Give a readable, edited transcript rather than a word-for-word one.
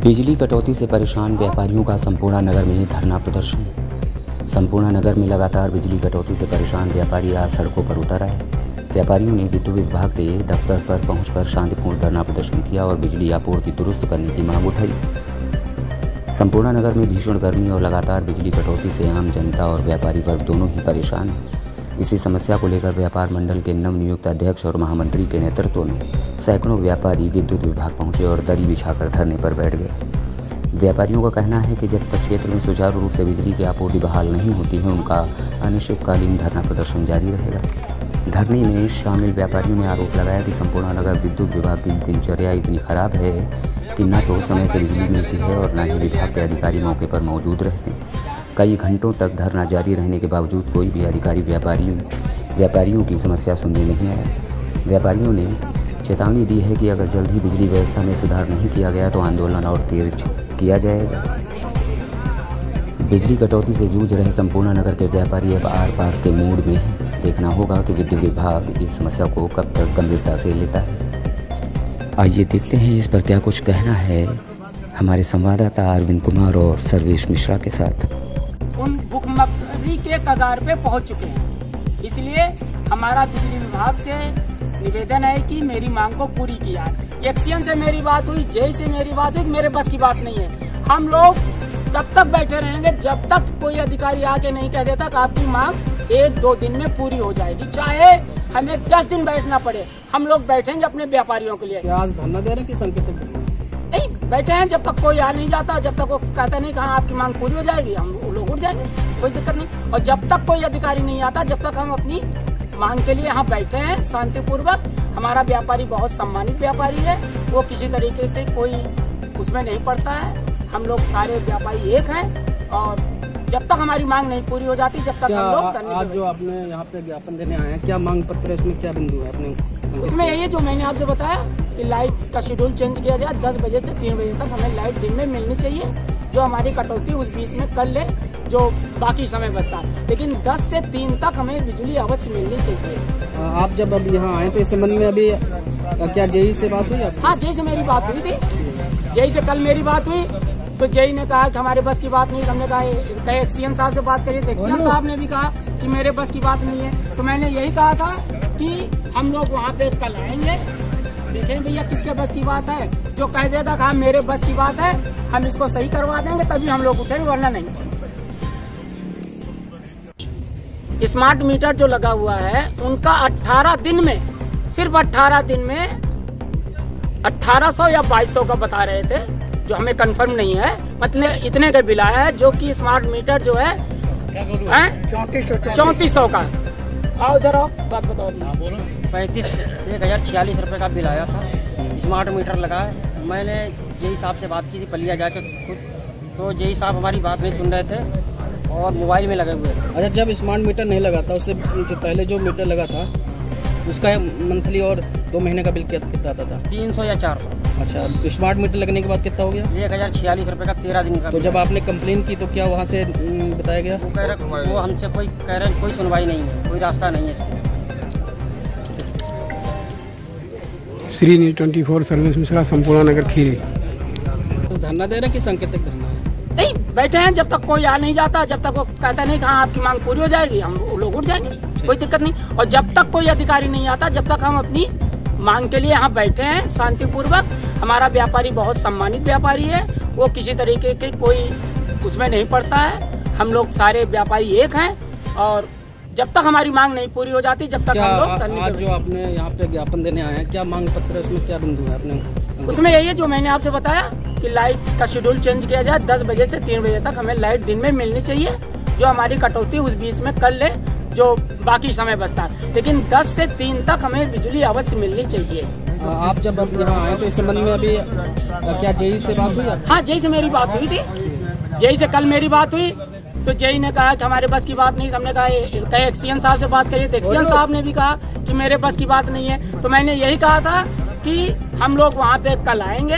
बिजली कटौती से परेशान व्यापारियों का संपूर्ण नगर में धरना प्रदर्शन। संपूर्ण नगर में लगातार बिजली कटौती से परेशान व्यापारी आज सड़कों पर उतर आए। व्यापारियों ने विद्युत विभाग के दफ्तर पर पहुंचकर शांतिपूर्ण धरना प्रदर्शन किया और बिजली आपूर्ति दुरुस्त करने की मांग उठाई। संपूर्ण नगर में भीषण गर्मी और लगातार बिजली कटौती से आम जनता और व्यापारी वर्ग दोनों ही परेशान हैं। इसी समस्या को लेकर व्यापार मंडल के नवनियुक्त अध्यक्ष और महामंत्री के नेतृत्व में सैकड़ों व्यापारी विद्युत विभाग पहुंचे और दरी बिछाकर धरने पर बैठ गए। व्यापारियों का कहना है कि जब तक क्षेत्र में सुचारू रूप से बिजली की आपूर्ति बहाल नहीं होती है, उनका अनिश्चितकालीन धरना प्रदर्शन जारी रहेगा। धरने में शामिल व्यापारियों ने आरोप लगाया कि संपूर्ण नगर विद्युत विभाग की दिनचर्या इतनी खराब है कि न तो समय से बिजली मिलती है और न ही विभाग के अधिकारी मौके पर मौजूद रहते हैं। कई घंटों तक धरना जारी रहने के बावजूद कोई भी अधिकारी व्यापारियों की समस्या सुनने नहीं आया। व्यापारियों ने चेतावनी दी है कि अगर जल्द ही बिजली व्यवस्था में सुधार नहीं किया गया तो आंदोलन और तेज किया जाएगा। बिजली कटौती से जूझ रहे संपूर्ण नगर के व्यापारी अब आर पार के मूड में हैं। देखना होगा कि विद्युत विभाग इस समस्या को कब तक गंभीरता से लेता है। आइए देखते हैं इस पर क्या कुछ कहना है हमारे संवाददाता अरविंद कुमार और सर्वेश मिश्रा के साथ। उन भुखमरी के कगार पे पहुंच चुके हैं, इसलिए हमारा बिजली विभाग से निवेदन है कि मेरी मांग को पूरी किया। एक्सीएन से मेरी बात हुई, जेई से मेरी बात हुई, मेरे बस की बात नहीं है। हम लोग तब तक बैठे रहेंगे जब तक कोई अधिकारी आके नहीं कह देता कि आपकी मांग 1-2 दिन में पूरी हो जाएगी, चाहे हमें 10 दिन बैठना पड़े। हम लोग बैठेंगे अपने व्यापारियों के लिए। आज धरना दे रहे हैं कि संकेत नहीं बैठे हैं, जब तक कोई आ नहीं जाता, जब तक वो कहता नहीं कहाँ आपकी मांग पूरी हो जाएगी, हम लोग उठ जाएंगे, कोई दिक्कत नहीं। और जब तक कोई अधिकारी नहीं आता, जब तक हम अपनी मांग के लिए यहाँ बैठे हैं शांतिपूर्वक। हमारा व्यापारी बहुत सम्मानित व्यापारी है, वो किसी तरीके से कोई उसमें नहीं पड़ता है। हम लोग सारे व्यापारी एक हैं और जब तक हमारी मांग नहीं पूरी हो जाती, जब तक हम लोग आज जो आपने यहाँ पे ज्ञापन देने आए हैं, क्या मांग पत्र है, उसमें क्या बिंदु है अपने? उसमें यही है जो मैंने आपसे बताया कि लाइट का शेड्यूल चेंज किया जाए। 10 बजे से 3 बजे तक हमें लाइट दिन में मिलनी चाहिए। जो हमारी कटौती उस बीच में कर ले, जो बाकी समय बचता है, लेकिन 10 से 3 तक हमें बिजली अवश्य मिलनी चाहिए। आप जब अब यहाँ आए तो इस संबंध में अभी क्या जेई से बात हुई? हाँ, जेई से मेरी बात हुई थी। जेई से कल मेरी बात हुई तो जेई ने कहा कि हमारे बस की बात नहीं। हमने कहा एक्सीएन साहब से बात करिए, तो एक्सीएन साहब ने भी कहा कि मेरे बस की बात नहीं है। तो मैंने यही कहा था कि हम लोग वहाँ पे कल आएंगे, देखें भैया किसके बस की बात है। जो कह देता कि हाँ मेरे बस की बात है, हम इसको सही करवा देंगे, तभी हम लोग उठेंगे, वरना नहीं। स्मार्ट मीटर जो लगा हुआ है उनका 18 दिन में, सिर्फ 18 दिन में 1800 या 2200 का बता रहे थे, जो हमें कंफर्म नहीं है। मतलब इतने का बिल आया है, जो कि स्मार्ट मीटर जो है 3400 का। आओ इधर आओ, बात बताओ। 1046 रुपये का बिल आया था, स्मार्ट मीटर लगा है। मैंने जेई साहब से बात की थी पलिया जाके खुद, तो जेई साहब हमारी बात नहीं सुन रहे थे और मोबाइल में लगे हुए थे। अच्छा, जब स्मार्ट मीटर नहीं लगा था, उससे जो पहले जो मीटर लगा था उसका मंथली और 2 महीने का बिल कितना आता था? 300 या 400। अच्छा, स्मार्ट मीटर लगने के बाद कितना हो गया? 1046 रुपये का 13 दिन का। तो जब आपने कंप्लेन की तो क्या वहाँ से बताया गया? वो कह रहे, वो हमसे कह रहे कोई सुनवाई नहीं है, कोई रास्ता नहीं है। श्री न्यूज़ 24 सर्वेश मिश्रा, संपूर्ण नगर खीरी। धरना दे रहे हैं कि सांकेतिक धरना है? नहीं बैठे हैं, जब तक कोई आ नहीं जाता, जब तक वो कहता नहीं कहाँ आपकी मांग पूरी हो जाएगी, हम लोग उठ जाएंगे, कोई दिक्कत नहीं। और जब तक कोई अधिकारी नहीं आता, जब तक हम अपनी मांग के लिए यहाँ बैठे हैं शांतिपूर्वक। हमारा व्यापारी बहुत सम्मानित व्यापारी है, वो किसी तरीके के कोई उसमें नहीं पड़ता है। हम लोग सारे व्यापारी एक हैं और जब तक हमारी मांग नहीं पूरी हो जाती, जब तक हम लोग आज जो आपने यहाँ पे ज्ञापन देने आए हैं, क्या मांग पत्र है, उसमें क्या बिंदु है अपने? उसमें यही है जो मैंने आपसे बताया कि लाइट का शेड्यूल चेंज किया जाए। 10 बजे से 3 बजे तक हमें लाइट दिन में मिलनी चाहिए। जो हमारी कटौती उस बीच में कर ले, जो बाकी समय बचता है, लेकिन 10 से 3 तक हमें बिजली अवश्य मिलनी चाहिए। आप जब अब यहाँ आए तो इस संबंध में अभी क्या जेई से बात हुई? हाँ, जेई से मेरी बात हुई थी। जेई से कल मेरी बात हुई तो जेई ने कहा कि हमारे बस की बात नहीं। हमने कहा एक्सीएन साहब से बात करिए, तो एक्सीएन साहब ने भी कहा कि मेरे बस की बात नहीं है। तो मैंने यही कहा था कि हम लोग वहाँ पे कल आएंगे,